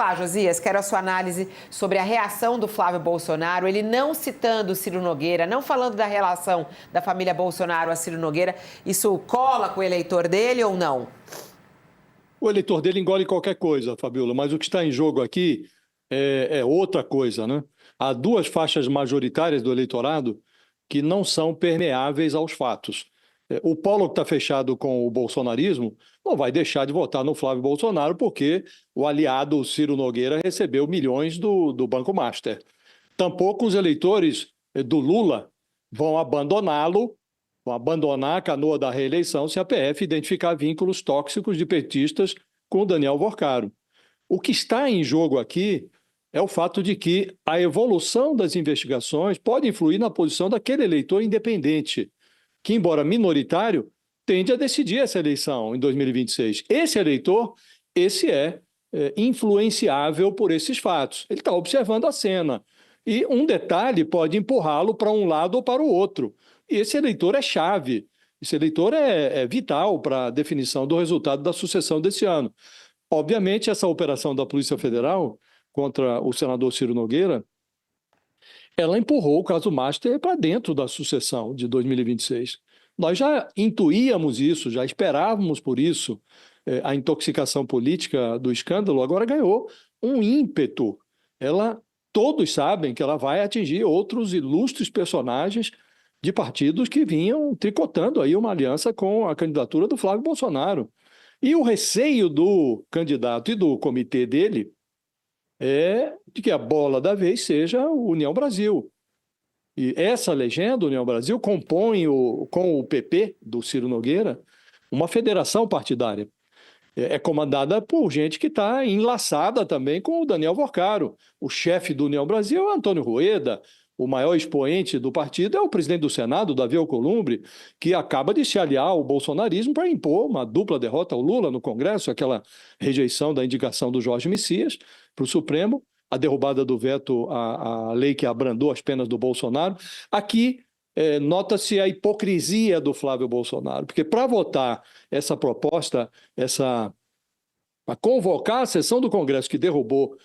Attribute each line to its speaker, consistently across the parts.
Speaker 1: Olá, Josias, quero a sua análise sobre a reação do Flávio Bolsonaro, ele não citando Ciro Nogueira, não falando da relação da família Bolsonaro a Ciro Nogueira. Isso cola com o eleitor dele ou não?
Speaker 2: O eleitor dele engole qualquer coisa, Fabiola, mas o que está em jogo aqui é outra coisa, né? Há duas faixas majoritárias do eleitorado que não são permeáveis aos fatos. O polo que está fechado com o bolsonarismo não vai deixar de votar no Flávio Bolsonaro porque o aliado Ciro Nogueira recebeu milhões do Banco Master. Tampouco os eleitores do Lula vão abandoná-lo, vão abandonar a canoa da reeleição se a PF identificar vínculos tóxicos de petistas com o Daniel Worcaro. O que está em jogo aqui é o fato de que a evolução das investigações pode influir na posição daquele eleitor independente, que, embora minoritário, tende a decidir essa eleição em 2026. Esse eleitor, esse é influenciável por esses fatos. Ele está observando a cena. E um detalhe pode empurrá-lo para um lado ou para o outro. E esse eleitor é chave. Esse eleitor é vital para a definição do resultado da sucessão desse ano. Obviamente, essa operação da Polícia Federal contra o senador Ciro Nogueira, ela empurrou o caso Master para dentro da sucessão de 2026. Nós já intuíamos isso, já esperávamos por isso. A intoxicação política do escândalo agora ganhou um ímpeto. Todos sabem que ela vai atingir outros ilustres personagens de partidos que vinham tricotando aí uma aliança com a candidatura do Flávio Bolsonaro. E o receio do candidato e do comitê dele é de que a bola da vez seja o União Brasil. E essa legenda, União Brasil, compõe com o PP do Ciro Nogueira uma federação partidária. É comandada por gente que está enlaçada também com o Daniel Worcaro. O chefe do União Brasil é Antônio Rueda. O maior expoente do partido é o presidente do Senado, Davi Alcolumbre, que acaba de se aliar ao bolsonarismo para impor uma dupla derrota ao Lula no Congresso, aquela rejeição da indicação do Jorge Messias para o Supremo, a derrubada do veto à lei que abrandou as penas do Bolsonaro. Aqui nota-se a hipocrisia do Flávio Bolsonaro, porque para votar essa proposta, para convocar a sessão do Congresso que derrubou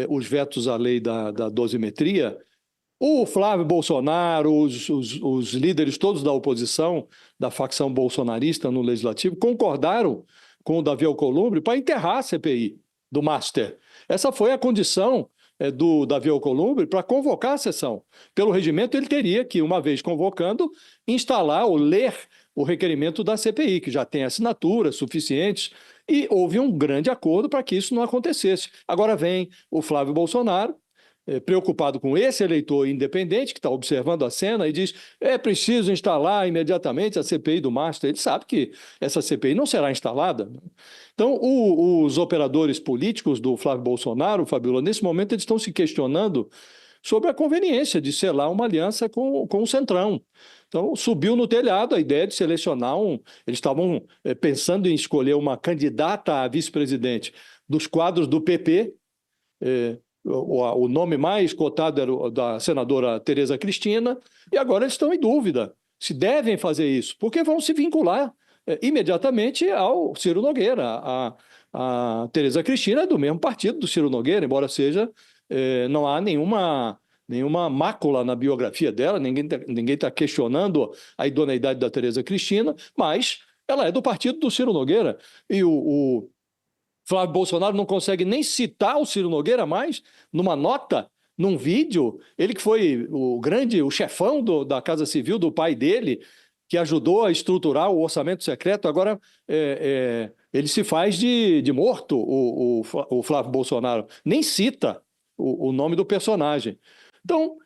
Speaker 2: os vetos à lei da dosimetria, o Flávio Bolsonaro, os líderes todos da oposição, da facção bolsonarista no Legislativo, concordaram com o Davi Alcolumbre para enterrar a CPI do Master. Essa foi a condição do Davi Alcolumbre para convocar a sessão. Pelo regimento, ele teria que, uma vez convocando, instalar ou ler o requerimento da CPI, que já tem assinaturas suficientes, e houve um grande acordo para que isso não acontecesse. Agora vem o Flávio Bolsonaro, preocupado com esse eleitor independente que está observando a cena e diz: é preciso instalar imediatamente a CPI do Master. Ele sabe que essa CPI não será instalada. Então, os operadores políticos do Flávio Bolsonaro, Fabiola, nesse momento eles estão se questionando sobre a conveniência de selar uma aliança com o Centrão. Então, subiu no telhado a ideia de selecionar Eles estavam pensando em escolher uma candidata a vice-presidente dos quadros do PP. O nome mais cotado era o da senadora Tereza Cristina, e agora eles estão em dúvida se devem fazer isso, porque vão se vincular imediatamente ao Ciro Nogueira. A Tereza Cristina é do mesmo partido do Ciro Nogueira, embora não há nenhuma mácula na biografia dela, ninguém está questionando a idoneidade da Tereza Cristina, mas ela é do partido do Ciro Nogueira. E o Flávio Bolsonaro não consegue nem citar o Ciro Nogueira mais numa nota, num vídeo. Ele que foi o chefão da Casa Civil do pai dele, que ajudou a estruturar o orçamento secreto, agora ele se faz de morto, o Flávio Bolsonaro. Nem cita o nome do personagem. Então,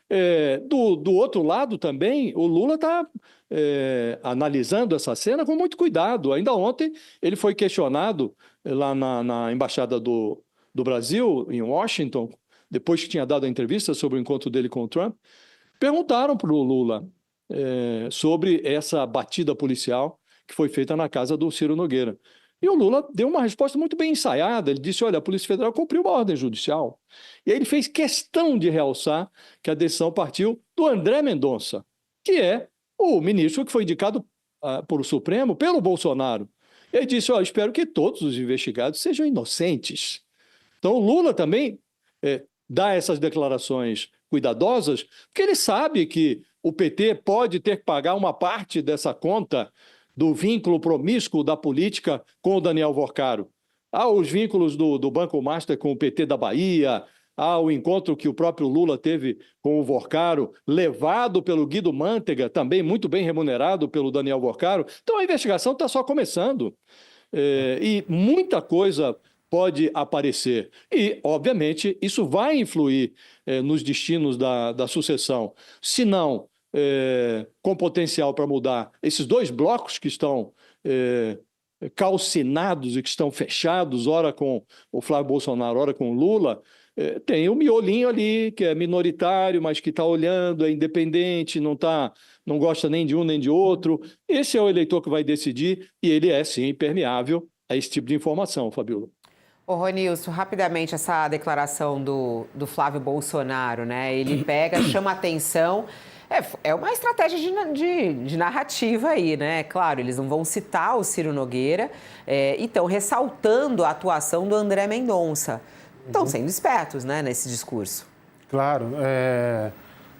Speaker 2: do outro lado também, o Lula está analisando essa cena com muito cuidado. Ainda ontem ele foi questionado lá na Embaixada do Brasil, em Washington, depois que tinha dado a entrevista sobre o encontro dele com o Trump. Perguntaram para o Lula sobre essa batida policial que foi feita na casa do Ciro Nogueira. E o Lula deu uma resposta muito bem ensaiada. Ele disse: olha, a Polícia Federal cumpriu uma ordem judicial. E aí ele fez questão de realçar que a decisão partiu do André Mendonça, que é o ministro que foi indicado por o Supremo pelo Bolsonaro. Ele disse: espero que todos os investigados sejam inocentes. Então, o Lula também dá essas declarações cuidadosas, porque ele sabe que o PT pode ter que pagar uma parte dessa conta do vínculo promíscuo da política com o Daniel Vorcaro. Há os vínculos do Banco Master com o PT da Bahia, há o encontro que o próprio Lula teve com o Vorcaro, levado pelo Guido Mantega, também muito bem remunerado pelo Daniel Vorcaro. Então, a investigação está só começando. E muita coisa pode aparecer. E, obviamente, isso vai influir nos destinos da sucessão. Se não, com potencial para mudar, esses dois blocos que estão calcinados e que estão fechados, ora com o Flávio Bolsonaro, ora com o Lula, tem o miolinho ali, que é minoritário, mas que está olhando, é independente, não gosta nem de um nem de outro. Esse é o eleitor que vai decidir e ele é, sim, impermeável a esse tipo de informação, Fabiola.
Speaker 1: Ô, Ronilson, rapidamente, essa declaração do Flávio Bolsonaro, né? Ele pega, chama atenção. É uma estratégia de narrativa aí, né? Claro, eles não vão citar o Ciro Nogueira e estão ressaltando a atuação do André Mendonça. Estão sendo espertos, né, nesse discurso.
Speaker 3: Claro.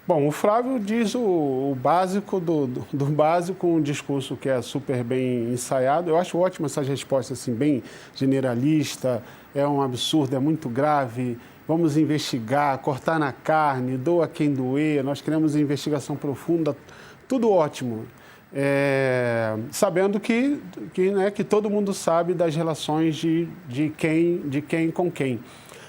Speaker 3: Bom, o Flávio diz o básico do básico, um discurso que é super bem ensaiado. Eu acho ótimo essas respostas, assim, bem generalista, é um absurdo, é muito grave, vamos investigar, cortar na carne, doa quem doer, nós queremos investigação profunda, tudo ótimo. Sabendo que todo mundo sabe das relações de quem com quem.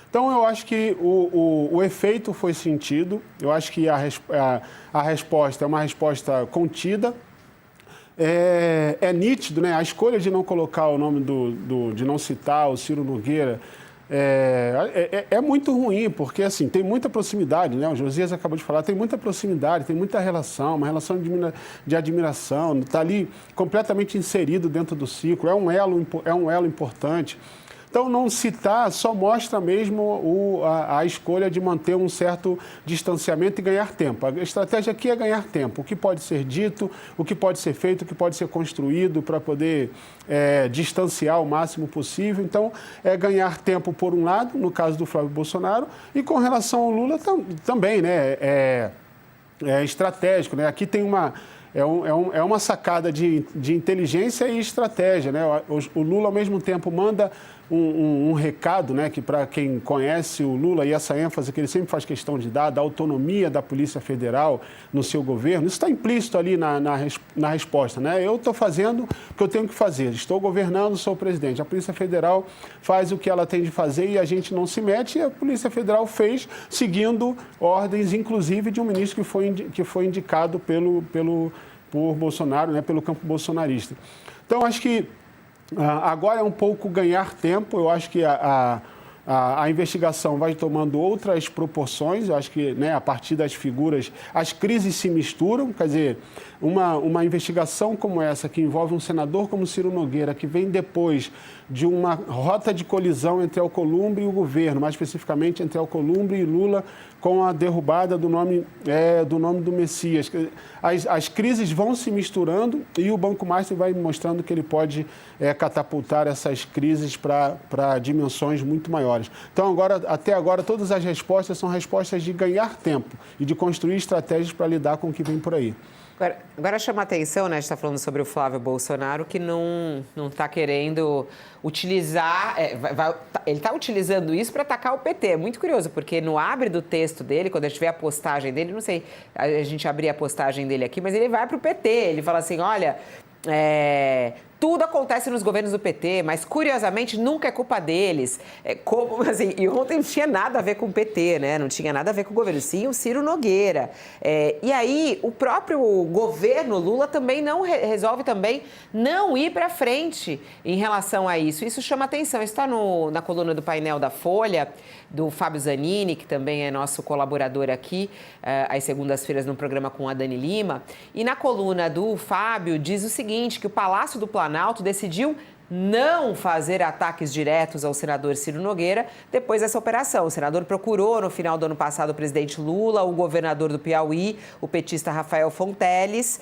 Speaker 3: Então, eu acho que o efeito foi sentido, eu acho que a resposta é uma resposta contida. É nítido, né? A escolha de não colocar o nome de não citar o Ciro Nogueira é muito ruim, porque assim, tem muita proximidade, né? O Josias acabou de falar, tem muita proximidade, tem muita relação, uma relação de admiração, está ali completamente inserido dentro do ciclo, é um elo importante. Então, não citar só mostra mesmo a escolha de manter um certo distanciamento e ganhar tempo. A estratégia aqui é ganhar tempo. O que pode ser dito, o que pode ser feito, o que pode ser construído para poder distanciar o máximo possível. Então, é ganhar tempo por um lado, no caso do Flávio Bolsonaro, e com relação ao Lula também, né? É estratégico, né? Aqui tem uma sacada de inteligência e estratégia, né? O Lula, ao mesmo tempo, manda um recado, né, que para quem conhece o Lula, e essa ênfase que ele sempre faz questão de dar, da autonomia da Polícia Federal no seu governo, isso está implícito ali na resposta, né? Eu estou fazendo o que eu tenho que fazer, estou governando, sou o presidente. A Polícia Federal faz o que ela tem de fazer e a gente não se mete, e a Polícia Federal fez seguindo ordens, inclusive, de um ministro que foi indicado por Bolsonaro, né, pelo campo bolsonarista. Então, acho que agora é um pouco ganhar tempo. Eu acho que a investigação vai tomando outras proporções. Eu acho que, né, a partir das figuras, as crises se misturam. Quer dizer, uma investigação como essa, que envolve um senador como Ciro Nogueira, que vem depois de uma rota de colisão entre Alcolumbre e o governo, mais especificamente entre Alcolumbre e Lula, com a derrubada do nome do Messias. As crises vão se misturando e o Banco Master vai mostrando que ele pode catapultar essas crises para dimensões muito maiores. Então, até agora, todas as respostas são respostas de ganhar tempo e de construir estratégias para lidar com o que vem por aí.
Speaker 1: Agora chama a atenção, né? A gente está falando sobre o Flávio Bolsonaro, que não está querendo utilizar... ele está utilizando isso para atacar o PT. É muito curioso, porque no abre do texto dele, quando a gente vê a postagem dele, não sei, a gente abrir a postagem dele aqui, mas ele vai para o PT. Ele fala assim, olha... tudo acontece nos governos do PT, mas curiosamente nunca é culpa deles. E ontem não tinha nada a ver com o PT, né? Não tinha nada a ver com o governo, sim o Ciro Nogueira. E aí o próprio governo Lula também não resolve também não ir para frente em relação a isso. Isso chama atenção. Isso está na coluna do painel da Folha, do Fábio Zanini, que também é nosso colaborador aqui, às segundas-feiras no programa com a Dani Lima. E na coluna do Fábio diz o seguinte, que o Palácio do Planalto decidiu não fazer ataques diretos ao senador Ciro Nogueira depois dessa operação. O senador procurou, no final do ano passado, o presidente Lula, o governador do Piauí, o petista Rafael Fonteles,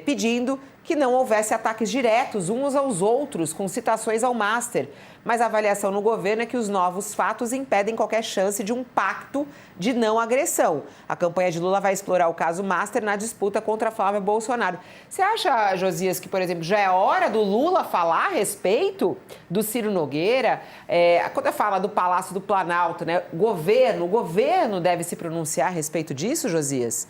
Speaker 1: pedindo que não houvesse ataques diretos uns aos outros, com citações ao Master. Mas a avaliação no governo é que os novos fatos impedem qualquer chance de um pacto de não agressão. A campanha de Lula vai explorar o caso Master na disputa contra Flávio Bolsonaro. Você acha, Josias, que, por exemplo, já é hora do Lula falar a respeito do Ciro Nogueira? Quando fala do Palácio do Planalto, né? O governo deve se pronunciar a respeito disso, Josias?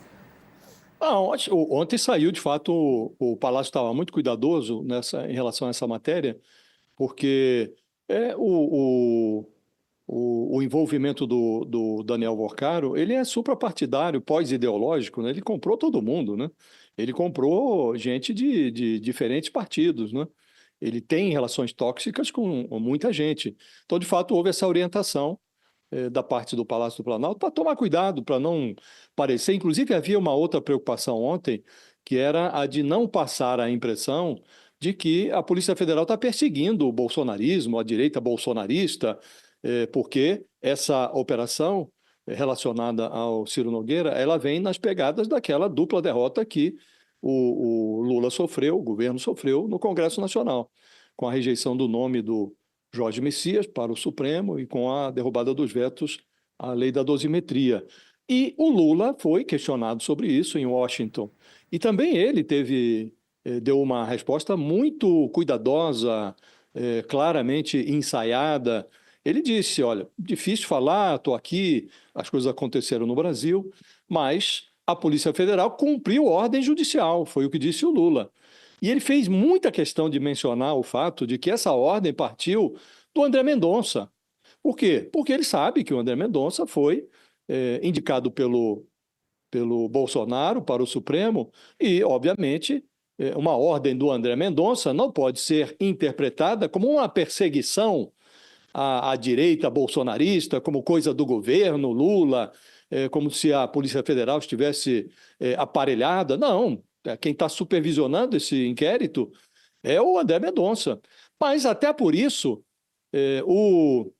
Speaker 2: Não, ontem saiu, de fato, o Palácio estava muito cuidadoso em relação a essa matéria, porque o envolvimento do Daniel Worcaro, ele é suprapartidário, pós-ideológico, né? Ele comprou todo mundo, né? Ele comprou gente de diferentes partidos, né? Ele tem relações tóxicas com muita gente. Então, de fato, houve essa orientação da parte do Palácio do Planalto para tomar cuidado, para não parecer. Inclusive, havia uma outra preocupação ontem, que era a de não passar a impressão de que a Polícia Federal está perseguindo o bolsonarismo, a direita bolsonarista, porque essa operação relacionada ao Ciro Nogueira, ela vem nas pegadas daquela dupla derrota que o Lula sofreu, o governo sofreu no Congresso Nacional, com a rejeição do nome do Jorge Messias para o Supremo e com a derrubada dos vetos à lei da dosimetria. E o Lula foi questionado sobre isso em Washington. E também ele deu uma resposta muito cuidadosa, claramente ensaiada. Ele disse, olha, difícil falar, estou aqui, as coisas aconteceram no Brasil, mas a Polícia Federal cumpriu ordem judicial, foi o que disse o Lula. E ele fez muita questão de mencionar o fato de que essa ordem partiu do André Mendonça. Por quê? Porque ele sabe que o André Mendonça foi indicado pelo Bolsonaro para o Supremo e, obviamente, uma ordem do André Mendonça não pode ser interpretada como uma perseguição à direita bolsonarista, como coisa do governo, Lula, como se a Polícia Federal estivesse aparelhada. Não. Quem está supervisionando esse inquérito é o André Mendonça. Mas até por isso, o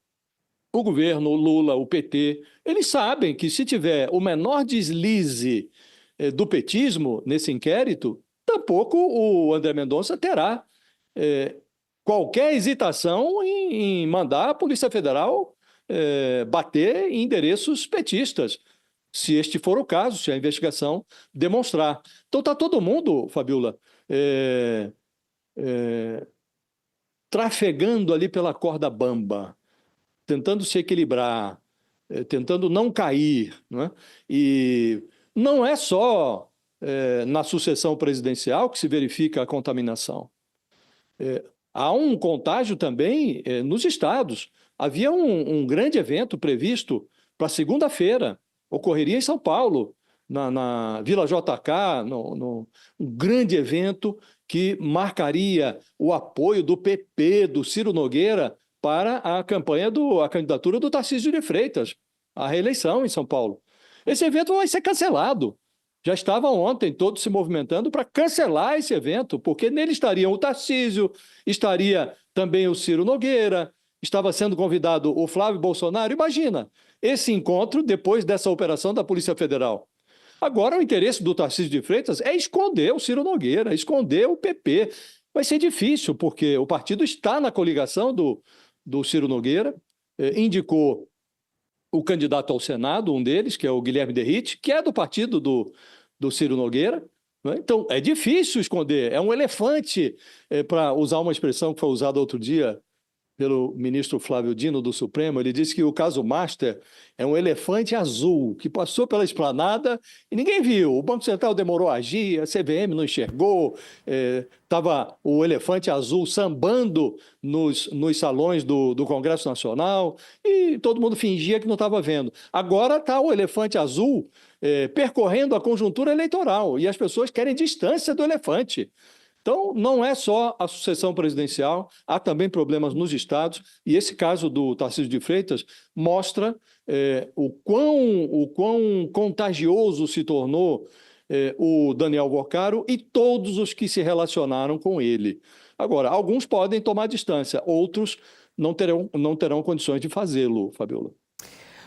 Speaker 2: governo, o Lula, o PT, eles sabem que se tiver o menor deslize do petismo nesse inquérito, tampouco o André Mendonça terá qualquer hesitação em mandar a Polícia Federal bater em endereços petistas, se este for o caso, se a investigação demonstrar. Então está todo mundo, Fabiola, trafegando ali pela corda bamba, tentando se equilibrar, tentando não cair, né? E não é só na sucessão presidencial que se verifica a contaminação. Há um contágio também nos estados. Havia um grande evento previsto para segunda-feira, ocorreria em São Paulo, na Vila JK, um grande evento que marcaria o apoio do PP, do Ciro Nogueira, para a candidatura do Tarcísio de Freitas, à reeleição em São Paulo. Esse evento vai ser cancelado. Já estavam ontem todos se movimentando para cancelar esse evento, porque nele estariam o Tarcísio, estaria também o Ciro Nogueira, estava sendo convidado o Flávio Bolsonaro. Imagina, esse encontro depois dessa operação da Polícia Federal. Agora, o interesse do Tarcísio de Freitas é esconder o Ciro Nogueira, esconder o PP. Vai ser difícil, porque o partido está na coligação do Ciro Nogueira, indicou o candidato ao Senado, um deles, que é o Guilherme Derrite, que é do partido do Ciro Nogueira. Né? Então, é difícil esconder. É um elefante, para usar uma expressão que foi usada outro dia pelo ministro Flávio Dino do Supremo. Ele disse que o caso Master é um elefante azul que passou pela esplanada e ninguém viu. O Banco Central demorou a agir, a CVM não enxergou, estava o elefante azul sambando nos salões do Congresso Nacional e todo mundo fingia que não estava vendo. Agora está o elefante azul percorrendo a conjuntura eleitoral e as pessoas querem distância do elefante. Então, não é só a sucessão presidencial, há também problemas nos estados, e esse caso do Tarcísio de Freitas mostra o quão contagioso se tornou o Daniel Worcaro e todos os que se relacionaram com ele. Agora, alguns podem tomar distância, outros não terão condições de fazê-lo, Fabiola.